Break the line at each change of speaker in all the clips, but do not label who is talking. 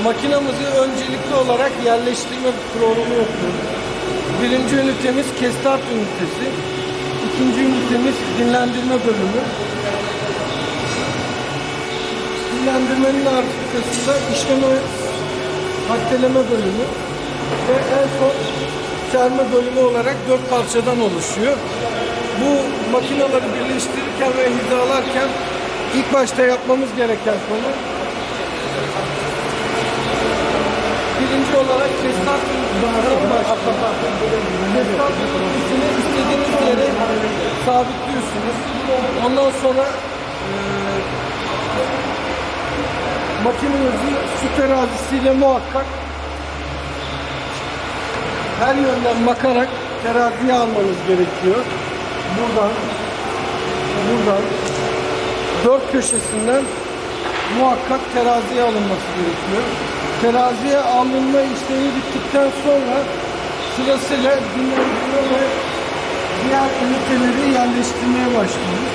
Makinamızı öncelikli olarak yerleştirme programı yapıyoruz. Birinci ünitemiz Kestart ünitesi. İkinci ünitemiz dinlendirme bölümü. Dinlendirmenin arkasında işleme, hakkeleme bölümü ve en son serme bölümü olarak 4 parçadan oluşuyor. Bu makineleri birleştirirken ve hizalarken ilk başta yapmamız gereken konu birinci olarak Kestart ünitesinden başlıyor. Kestart ünitesini istediğiniz yere sabitliyorsunuz. Ondan sonra makinenizi su terazisiyle muhakkak her yönden bakarak teraziye almanız gerekiyor. Buradan dört köşesinden muhakkak teraziye alınması gerekiyor. Teraziye alınma işlemi bittikten sonra sırasıyla dinlendirme ve diğer üniteleri yerleştirmeye başlıyoruz.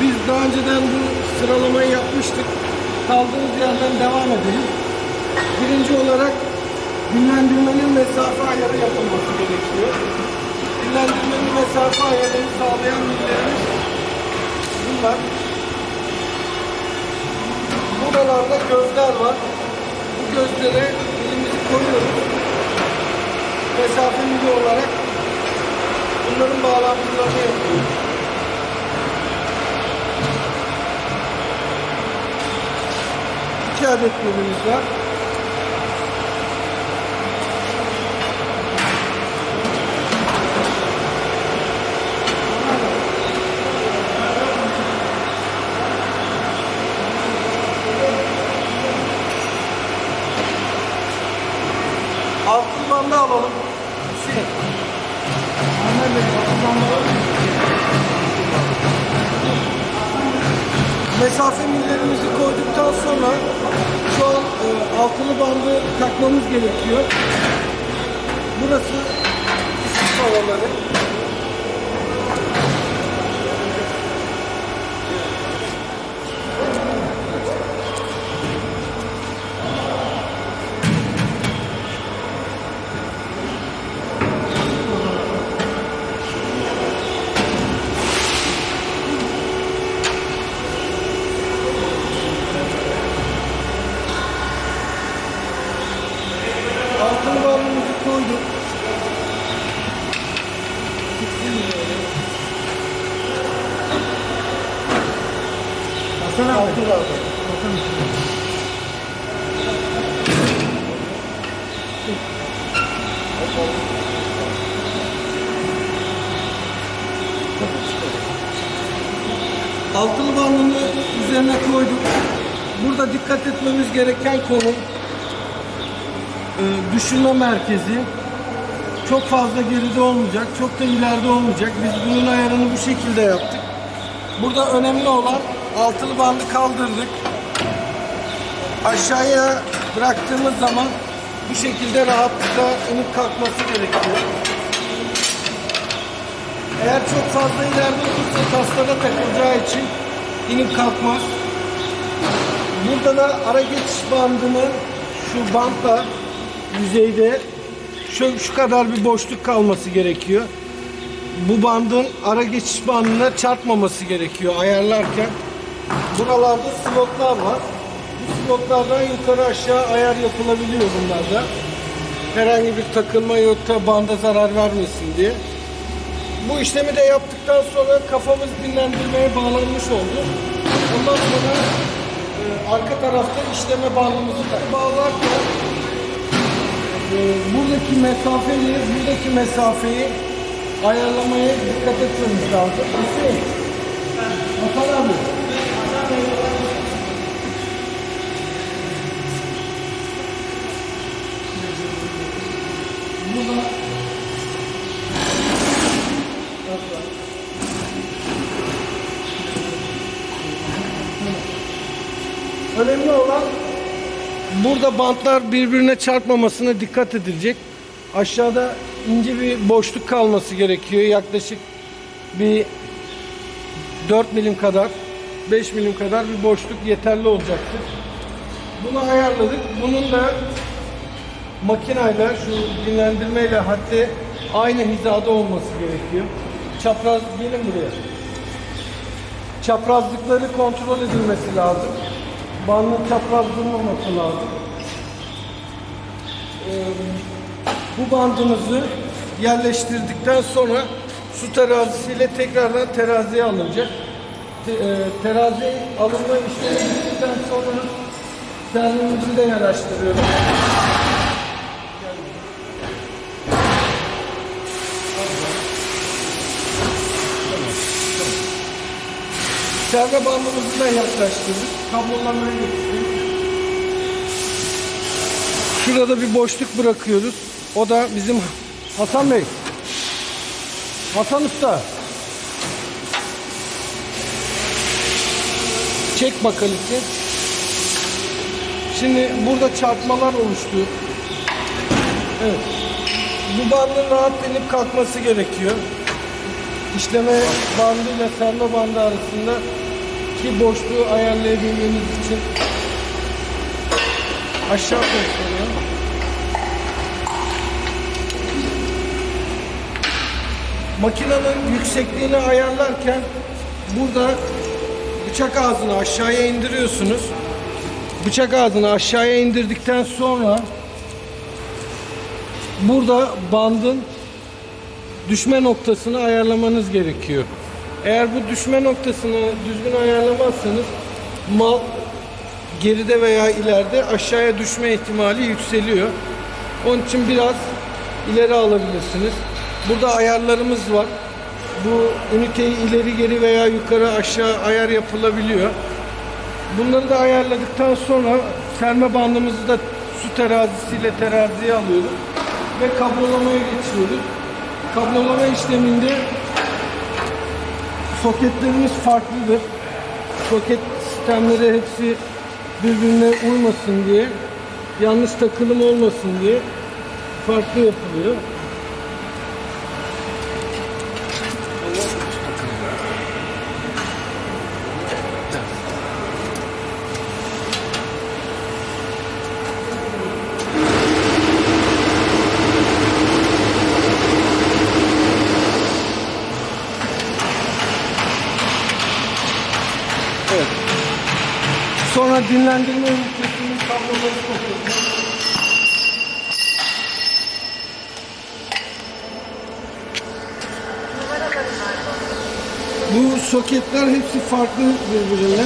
Biz daha önceden bu sıralamayı yapmıştık. Kaldığımız yerden devam edelim. Birinci olarak dinlendirmenin mesafe ayarı yapılması gerekiyor. Dinlendirmenin mesafe ayarını sağlayan millerimiz bunlar. Buralarda gözler var. Bu gözlere elimizi koyuyoruz. Mesafe milli olarak bunların bağlantılarını yapıyoruz. İki adet milimiz var. Altın bandı alalım. Mesafe millerimizi koyduktan sonra şu an altılı bandı takmamız gerekiyor. Burası sis havaları. Altın bandımızı koyduk. Hasan abi. Altılı bandını üzerine koyduk. Burada dikkat etmemiz gereken konu düşürme merkezi. Çok fazla geride olmayacak, çok da ileride olmayacak. Biz bunun ayarını bu şekilde yaptık. Burada önemli olan altılı bandı kaldırdık. Aşağıya bıraktığımız zaman bu şekilde rahatlıkla inip kalkması gerekiyor. Eğer çok fazla ileride olursa taslara takılacağı için inip kalkmaz. Burada da ara geçiş bandının şu bantla yüzeyde şu kadar bir boşluk kalması gerekiyor. Bu bandın ara geçiş bandına çarpmaması gerekiyor ayarlarken. Buralarda slotlar var. Bu slotlardan yukarı aşağı ayar yapılabiliyor bunlarda. Herhangi bir takılma yok da banda zarar vermesin diye. Bu işlemi de yaptıktan sonra kafamız dinlendirmeye bağlanmış oldu. Ondan sonra arka tarafta işleme bandımızı bağlarken buradaki mesafeyi ayarlamaya dikkat etmemiz lazım. Hasan abi. Burada önemli olan burada bantlar birbirine çarpmamasına dikkat edilecek. Aşağıda ince bir boşluk kalması gerekiyor. Yaklaşık bir 4 milim kadar, 5 milim kadar bir boşluk yeterli olacaktır. Bunu ayarladık. Bunun da makinayla, şu dinlendirmeyle hatta aynı hizada olması gerekiyor. Çapraz, gelin buraya. Çaprazlıkları kontrol edilmesi lazım. Bandın çapraz durmaması lazım. Bu bandımızı yerleştirdikten sonra su terazisiyle tekrardan teraziye alınacak. Terazi alınma işlemi bittikten sonra servimizi de yanaştırıyoruz. Serve bandımızı da yaklaştırdık. Kablolarına getirdik. Şurada bir boşluk bırakıyoruz. O da bizim Hasan Bey. Hasan Usta. Çek bakalite. Şimdi burada çarpmalar oluştu. Evet. Bu bandın rahat inip kalkması gerekiyor. İşleme bandı ile serme bandı arasında ki boşluğu ayarlayabilmeniz için aşağı koyuyor. Makinenin yüksekliğini ayarlarken burada bıçak ağzını aşağıya indiriyorsunuz. Bıçak ağzını aşağıya indirdikten sonra burada bandın düşme noktasını ayarlamanız gerekiyor. Eğer bu düşme noktasını düzgün ayarlamazsanız mal geride veya ileride aşağıya düşme ihtimali yükseliyor. Onun için biraz ileri alabilirsiniz. Burada ayarlarımız var. Bu üniteyi ileri geri veya yukarı aşağı ayar yapılabiliyor. Bunları da ayarladıktan sonra serme bandımızı da su terazisiyle teraziye alıyoruz ve kablolamaya geçiyoruz. Kablolama işleminde soketlerimiz farklıdır. Soket sistemleri hepsi birbirine uymasın diye, yanlış takılım olmasın diye farklı yapılıyor. Evet. Sonra dinlendirme ünitesinin kabloları kopuyor. Bu soketler hepsi farklı birbirine.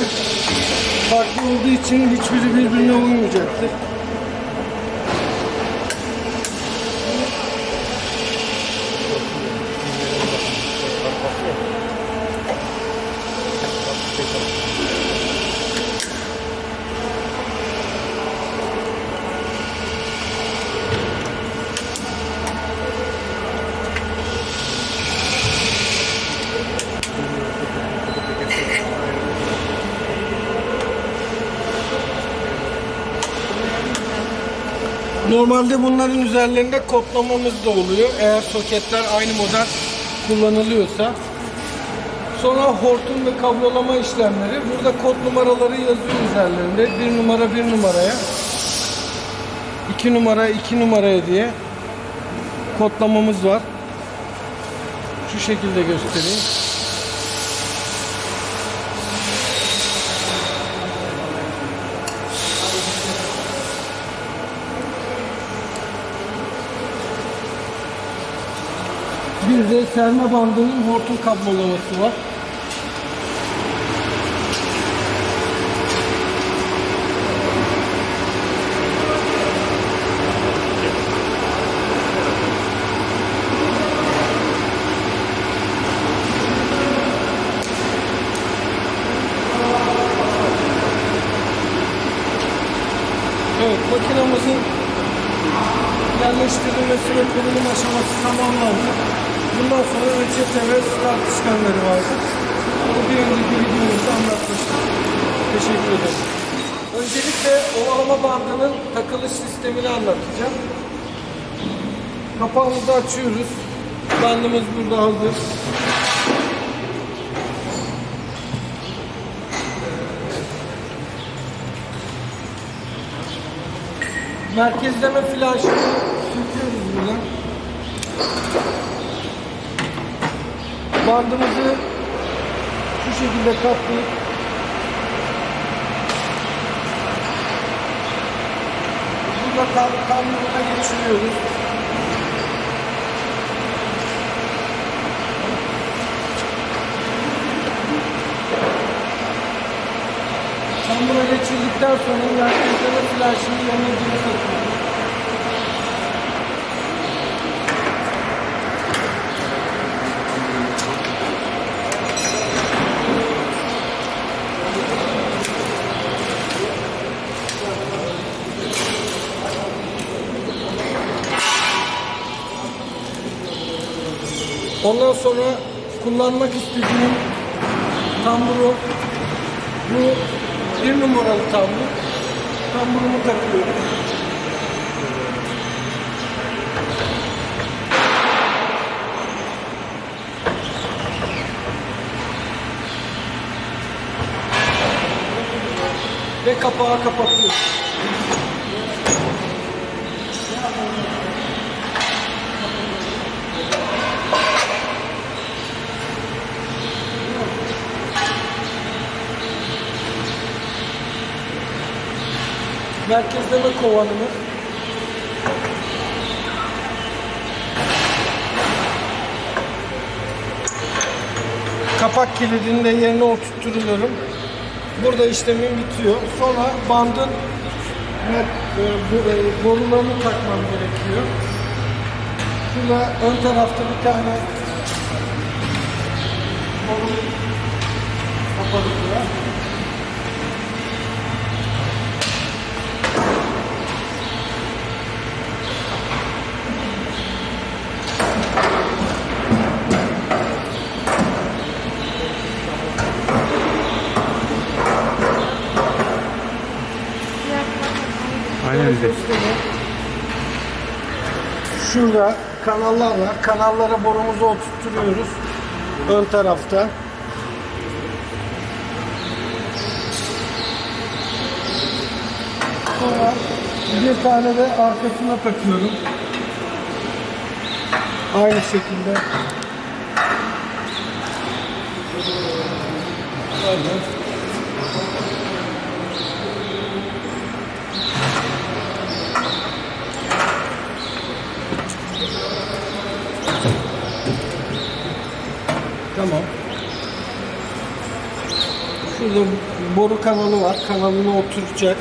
Farklı olduğu için hiçbiri birbirine uymayacaktır. Normalde bunların üzerlerinde kodlamamız da oluyor. Eğer soketler aynı model kullanılıyorsa. Sonra hortum ve kablolama işlemleri. Burada kod numaraları yazıyor üzerlerinde. 1 numara 1 numaraya, 2 numara 2 numaraya diye kodlamamız var. Şu şekilde göstereyim. Bir de serme bandının hortum kablolaması var. Evet, makinamızın yerleştirilmesi ve kurulum aşaması tamamlandı. Bundan sonra reçete ve start işlemleri vardı. Bunu bir önceki videomuzda anlatmıştık. Teşekkür ederim. Öncelikle ovalama bandının takılış sistemini anlatacağım. Kapağımızı açıyoruz. Bandımız burada hazır. Merkezleme flanşını söküyoruz buradan. Bandımızı şu şekilde katlayıp burada kamyonuna geçiriyoruz. Kamyona geçirdikten sonra merkezleme flanşını yanına geri takıyoruz. Ondan sonra kullanmak istediğim tamburu, bu 1 numaralı tambur. Tamburumu takıyorum. Ve kapağı kapatıyorum. Merkezleme kovanımız. Kapak kilidini de yerine oturtuyorum. Burada işlemim bitiyor. Sonra bandın borularını takmam gerekiyor. Şurada ön tarafta bir tane boru kapalı var.
Aynen.
Şurada kanallar var. Kanallara borumuzu oturtuyoruz. Ön tarafta. Sonra bir tane de arkasına takıyorum. Aynı şekilde. Böyle. Tamam. Şurada boru kanalı var. Kanalına oturacak.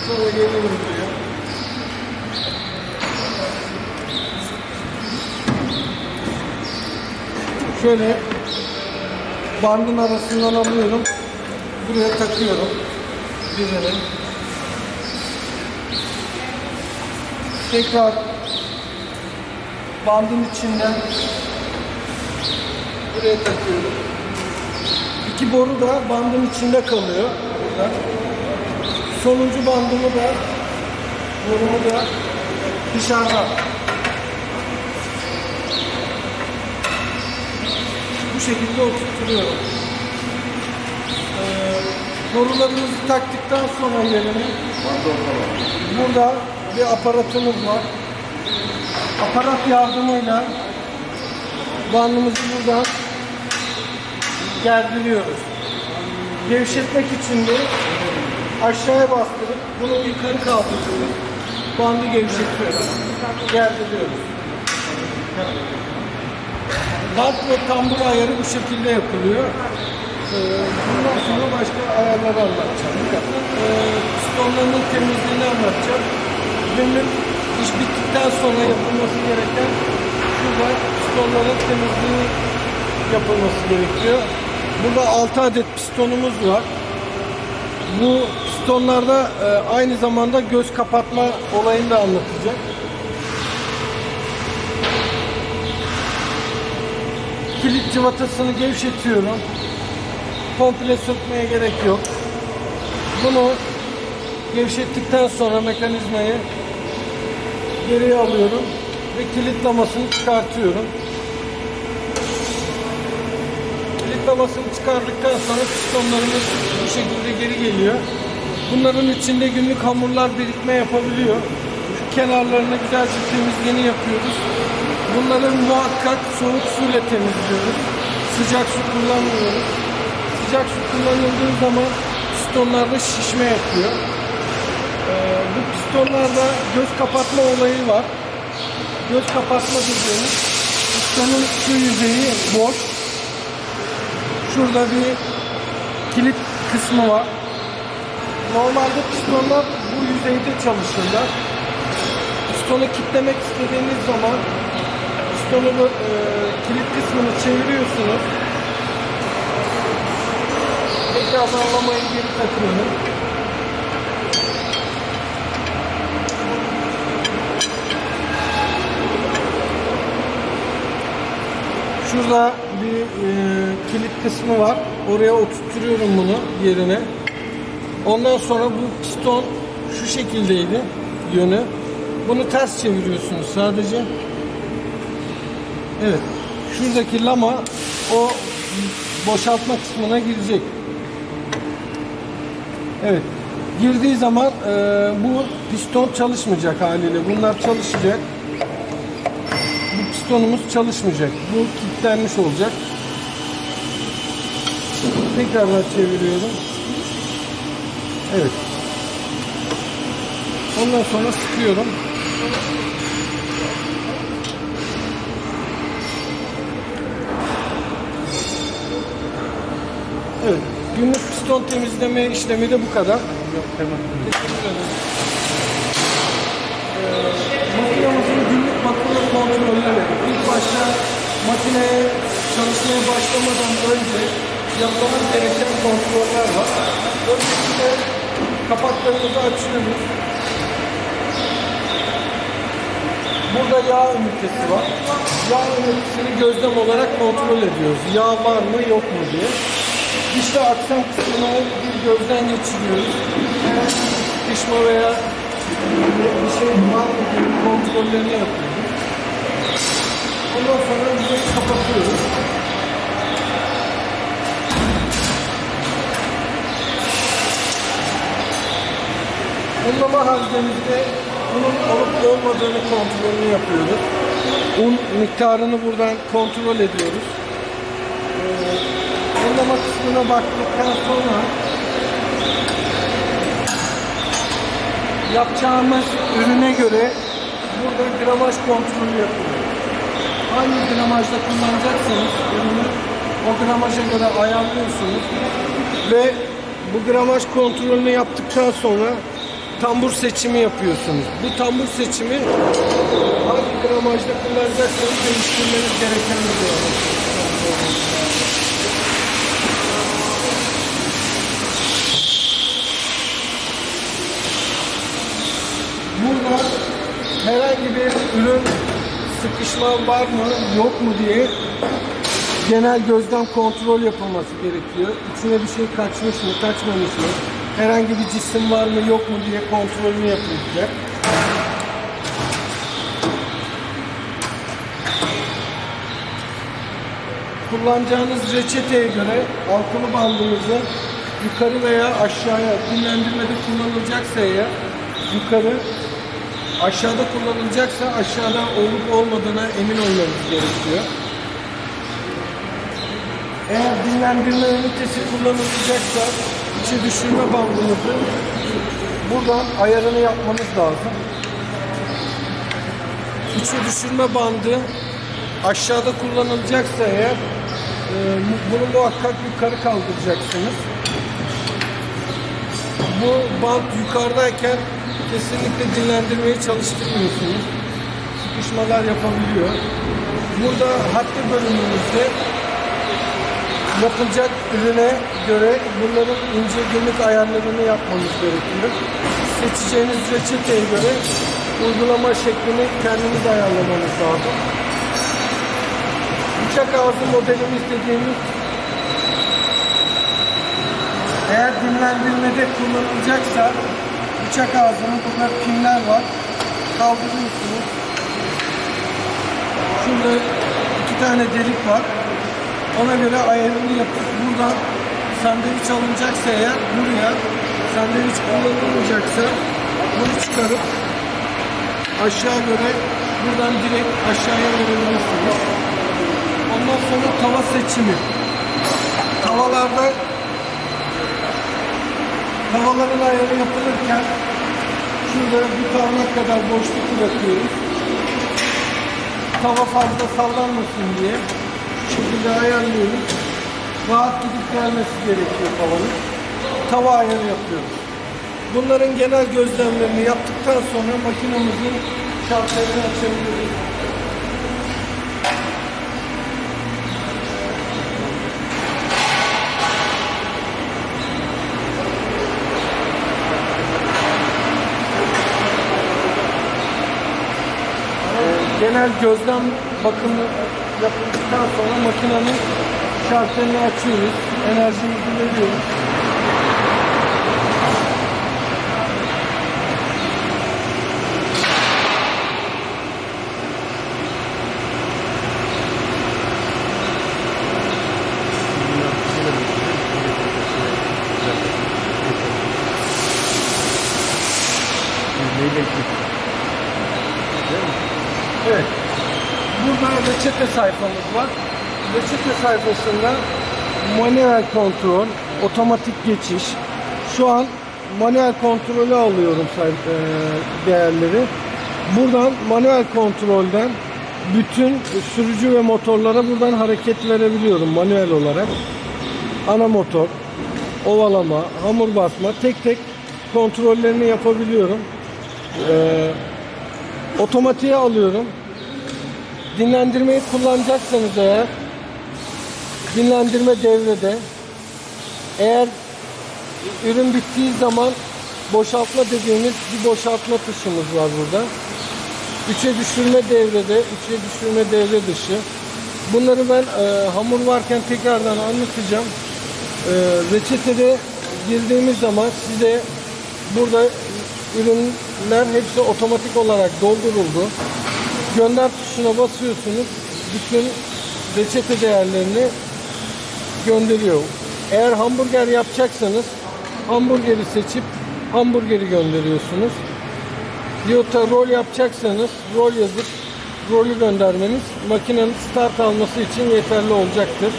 Sonra geliyorum buraya. Şöyle bandın arasından alıyorum. Buraya takıyorum. Düzene. Tekrar bandın içinden buraya takıyorum. İki boru da bandın içinde kalıyor burada. Sonuncu bandımı da borumu da dışarıda. Bu şekilde oturtuyorum. Borularımızı taktıktan sonra yerine burada bir aparatımız var. Aparat yardımıyla bandımızı buradan gerdiriyoruz. Gevşetmek için de aşağıya bastırıp bunu yukarı kaldırıyoruz. Bandı gevşetiyoruz. Gerdiriyoruz. Bant ve tambur ayarı bu şekilde yapılıyor. Bundan sonra başka ayarları anlatacağım. Pistonların temizliğini anlatacağım. Günlük iş bittikten sonra yapılması gereken şurada pistonların temizliği yapılması gerekiyor. Burada 6 adet pistonumuz var. Bu pistonlarda aynı zamanda göz kapatma olayını da anlatacağım. Kilit cıvatasını gevşetiyorum. Komple sökmeye gerek yok. Bunu gevşettikten sonra mekanizmayı geriye alıyorum ve kilit lamasını çıkartıyorum. Kilit gıdamasını çıkardıktan sonra pistonlarımız bu şekilde geri geliyor. Bunların içinde günlük hamurlar birikme yapabiliyor. Şu kenarlarına güzelce temizliğini yapıyoruz. Bunları muhakkak soğuk suyla temizliyoruz. Sıcak su kullanmıyoruz. Sıcak su kullanıldığı zaman pistonlarda şişme yapıyor. Bu pistonlarda göz kapatma olayı var. Göz kapatma dediğimiz pistonun şu yüzeyi boş. Şurada bir kilit kısmı var. Normalde pistonlar bu yüzeyde çalışırlar. Pistonu kilitlemek istediğiniz zaman pistonun kilit kısmını çeviriyorsunuz. Tekrardan lamayı geri takıyorum. Şurada bir kilit kısmı var. Oraya oturtuyorum bunu yerine. Ondan sonra bu piston şu şekildeydi yönü. Bunu ters çeviriyorsunuz sadece. Evet. Şuradaki lama o boşaltma kısmına girecek. Evet. Girdiği zaman bu piston çalışmayacak haliyle. Bunlar çalışacak. Bu pistonumuz çalışmayacak. Bu kilitlenmiş olacak. Tekrardan çeviriyorum. Evet. Ondan sonra sıkıyorum. Evet. Günlük piston temizleme işlemi de bu kadar. Makinemizin günlük makine kontrolleri. İlk başta makineye çalışmaya başlamadan önce yapmamız gereken kontroller var. Öncelikle kapaklarımızı açıyoruz. Burada yağ ünitesi var. Yağ ünitesini gözlem olarak kontrol ediyoruz. Yağ var mı yok mu diye. İşte aksam kısmını bir gözden geçiriyoruz. Eğer sıkışma veya bir şey var mı diye kontrollerini yapıyoruz. Ondan sonra yüzeyi kapatıyoruz. Unlama haznemizde unun olup olmadığını kontrolünü yapıyoruz. Un miktarını buradan kontrol ediyoruz. Unlama kısmına baktıktan sonra yapacağımız ürüne göre burada gramaj kontrolü yapıyoruz. Hangi gramajda kullanacaksanız ürünü o gramaja göre ayarlıyorsunuz ve bu gramaj kontrolünü yaptıktan sonra tambur seçimi yapıyorsunuz. Bu tambur seçimi hangi gramajda kullanacaksanız değiştirmeniz gereken bir gramaj. Burada herhangi bir ürün sıkışma var mı yok mu diye genel gözlem kontrol yapılması gerekiyor. İçine bir şey kaçmış mı kaçmamış mı? Herhangi bir cisim var mı yok mu diye kontrolünü yapılacak. Kullanacağınız reçeteye göre altılı bandımızı yukarı veya aşağıya dinlendirmede kullanılacaksa eğer yukarı, aşağıda kullanılacaksa aşağıda olup olmadığına emin olmamız gerekiyor. Eğer dinlendirme ünitesi kullanılacaksa içe düşürme bandımızı buradan ayarını yapmamız lazım. İçe düşürme bandı aşağıda kullanılacaksa eğer bunu muhakkak yukarı kaldıracaksınız. Bu bant yukarıdayken kesinlikle dinlendirmeyi çalıştırmıyorsunuz. Sıkışmalar yapabiliyor. Burada haddi bölümümüzde yapılacak ürüne göre bunların ince günlük ayarlarını yapmamız gerekiyor. Seçeceğiniz reçeteye göre uygulama şeklini kendiniz ayarlamanız lazım. Bıçak ağzı modelimiz dediğimiz eğer dinlendirmede kullanılacaksa bıçak ağzının burada pinler var. Kaldırıyorsunuz. Şurada 2 tane delik var. Ona göre ayarını yapıp buradan sandviç alınacaksa eğer buraya, sandviç kullanılmayacaksa bunu çıkarıp aşağı göre buradan direkt aşağıya verebilirsiniz. Ondan sonra tava seçimi. Tavaların ayarı yapılırken şurada bir parmak kadar boşluk bırakıyoruz. Tava fazla sallanmasın diye şu şekilde ayarlıyoruz. Rahat gidip gelmesi gerekiyor tavanın. Tava ayarı yapıyoruz. Bunların genel gözlemlerini yaptıktan sonra makinemizin şartlarını açabiliriz. Genel gözlem bakımı yapıldıktan sonra makinenin şartlarını açıyoruz. Enerjimizi veriyoruz. Evet. Burada reçete sayfamız var. Reçete sayfasında manuel kontrol, otomatik geçiş. Şu an manuel kontrolü alıyorum değerleri. Buradan manuel kontrolden bütün sürücü ve motorlara buradan hareket verebiliyorum manuel olarak. Ana motor, ovalama, hamur basma tek tek kontrollerini yapabiliyorum. Otomatiğe alıyorum. Dinlendirmeyi kullanacaksanız eğer dinlendirme devrede, eğer ürün bittiği zaman boşaltma dediğimiz bir boşaltma tuşumuz var burada. 3'e düşürme devrede, 3'e düşürme devre dışı. Bunları ben hamur varken tekrardan anlatacağım. Reçetede girdiğimiz zaman size burada ürünler hepsi otomatik olarak dolduruldu. Gönder tuşuna basıyorsunuz. Bütün reçete değerlerini gönderiyor. Eğer hamburger yapacaksanız hamburgeri seçip hamburgeri gönderiyorsunuz. Yoksa rol yapacaksanız rol yazıp rolü göndermeniz makinenin start alması için yeterli olacaktır.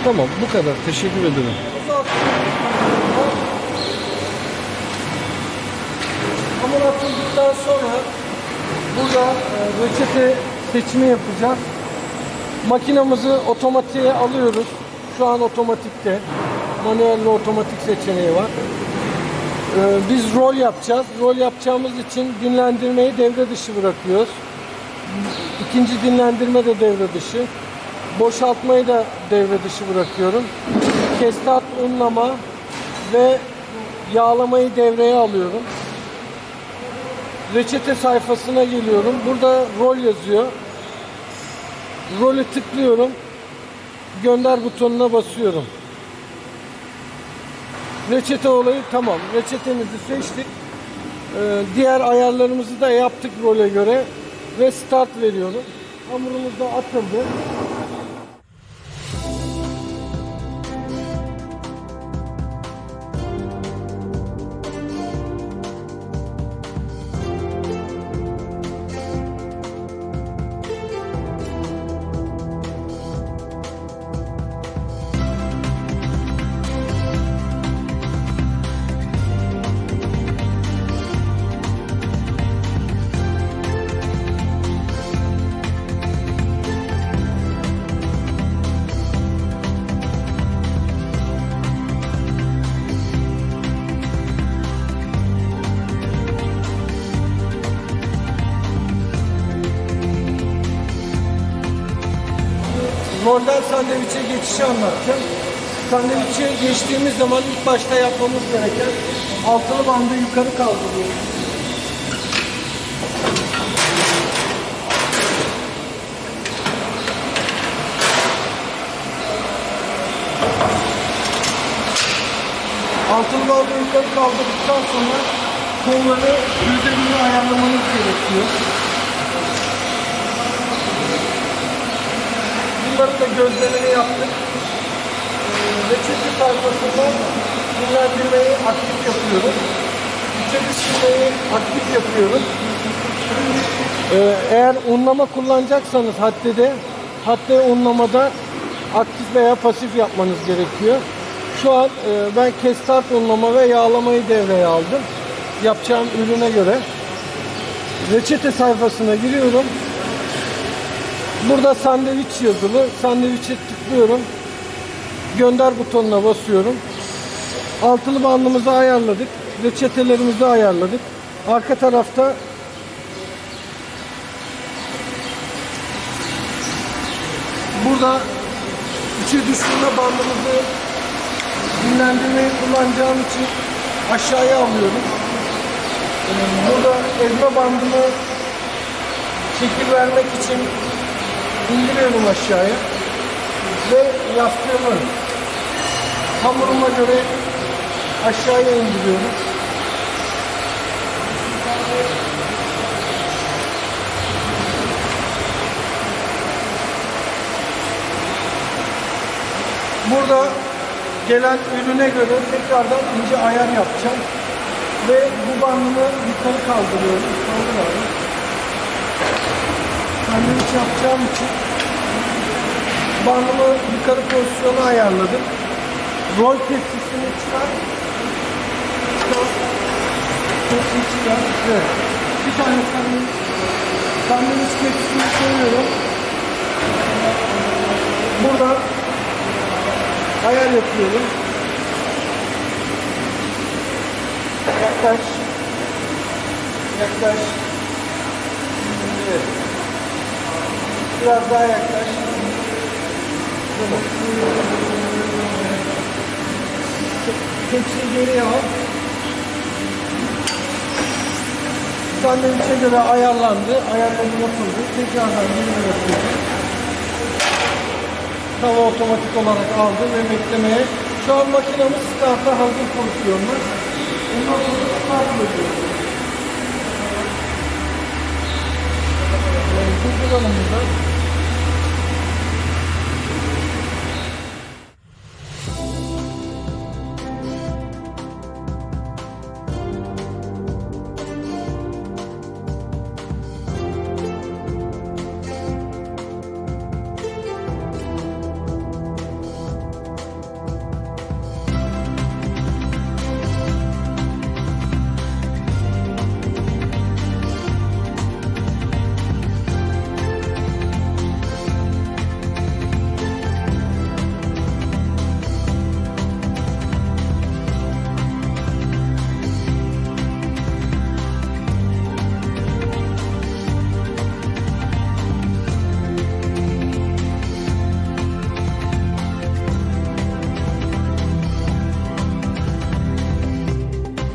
Tamam, bu kadar. Teşekkür ederim. Hamur atıldıktan sonra burada reçete seçimi yapacağız. Makinamızı otomatiğe alıyoruz. Şu an otomatikte. Manuel ve otomatik seçeneği var. Biz rol yapacağız. Rol yapacağımız için dinlendirmeyi devre dışı bırakıyoruz. İkinci dinlendirme de devre dışı. Boşaltmayı da devre dışı bırakıyorum. Kestat, unlama ve yağlamayı devreye alıyorum. Reçete sayfasına geliyorum. Burada rol yazıyor. Rolü tıklıyorum. Gönder butonuna basıyorum. Reçete olayı tamam. Reçetemizi seçtik. Diğer ayarlarımızı da yaptık role göre. Ve start veriyorum. Hamurumuz da atıldı. Rolden sandviçe geçişi anlatacağım. Sandviçe geçtiğimiz zaman ilk başta yapmamız gereken altılı bandı yukarı kaldırıyoruz. Altılı bandı yukarı kaldırdıktan sonra kolları %1'e ayarlamanız gerekiyor. Bunların da gözlemini yaptık. Reçete sayfasında dinlendirmeyi aktif yapıyorum. İçeri silmeyi aktif yapıyorum. Eğer unlama kullanacaksanız hatta unlamada aktif veya pasif yapmanız gerekiyor. Şu an ben kestart unlama ve yağlamayı devreye aldım. Yapacağım ürüne göre. Reçete sayfasına giriyorum. Burada sandviç yazılı. Sandviçe tıklıyorum. Gönder butonuna basıyorum. Altılı bandımızı ayarladık. Reçetelerimizi ayarladık. Arka tarafta burada içi düşürme bandımızı dinlendirmeyi kullanacağım için aşağıya alıyorum. Burada ezme bandımı şekil vermek için indiriyorum aşağıya ve yastığımı hamuruma göre aşağıya indiriyorum. Burada gelen ürüne göre tekrardan ince ayar yapacağım. Ve bu bandımı yukarı kaldırıyorum. Kaldırıyorum. Sandviç yapacağım için bandımı yukarı pozisyona ayarladım. Rol tepsisini çıkar. Tepsi çıkar. Evet. Bir tane sandviç tepsisini koyuyorum. Burada ayar yapıyorum. Yaklaş. Yaklaş. Evet. Biraz daha yaklaş. Tepsiyi geriye al. Sandviçe göre ayarlandı. Ayarları yapıldı. Tekrardan geriye yapıyorum. Tava otomatik olarak aldı ve beklemeye. Şu an makinamız starta hazır pozisyonda. Ondan sonra start ediyoruz. Durduralım burada.